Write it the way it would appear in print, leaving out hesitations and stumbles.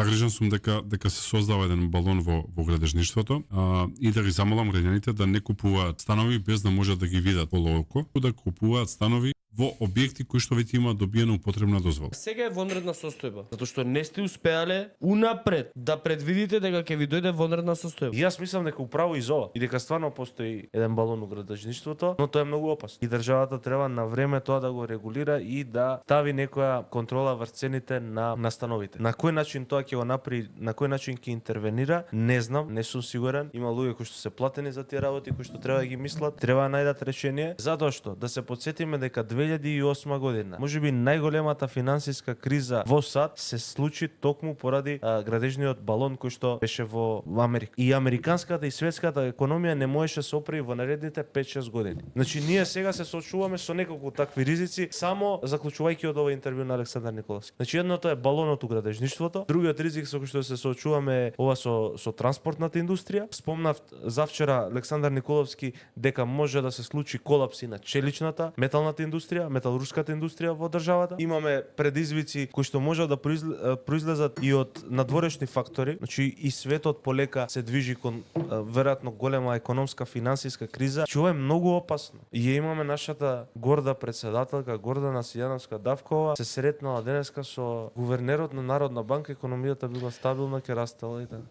Загрижен сум дека се создава еден балон во градежништвото и да ги замолам граѓаните да не купуваат станови без да можат да ги видат полуоко, да купуваат станови во објекти кои што веќе имаат добиена употребна дозвола. Сега е вонредна состојба, затоа што не сте успеале унапред да предвидите дека ќе ви дојде вонредна состојба. Јас мислам дека управо из ова и дека стварно постои еден балон у градежништвото, но тоа е многу опасно. И државата треба на време тоа да го регулира и да стави некоја контрола врз цените на становите. На кој начин тоа ќе го направи, на кој начин ќе интервенира, не знам, не сум сигурен. Има луѓе кои што се платени за тие работи, кои што треба да ги мислат, треба да најдат решение, затоа што да се потсетиме дека 2008 година, можеби најголемата финансиска криза во САД се случи токму поради градежниот балон кој што беше во Америка. И американската и светската економија не можеше се оправи во наредните 5-6 години. Значи ние сега се соочуваме со неколку такви ризици само заклучувајќи од ова интервју на Александар Николовски. Значи едното е балонот у градежништвото, другиот ризик со кој што се соочуваме е ова со транспортната индустрија. Спомнав завчера Александар Николовски дека може да се случи колапс и на челичната, металната индустрија, металурската индустрија во државата. Имаме предизвици кои што можат да произлезат и од надворешни фактори, значи и светот полека се движи кон веројатно голема економска финансиска криза. Че ова е многу опасно. И ја имаме нашата горда председателка Гордана Сијановска Давкова се сретнала денеска со гувернерот на Народна банка, економијата била стабилна, ќе растела и така.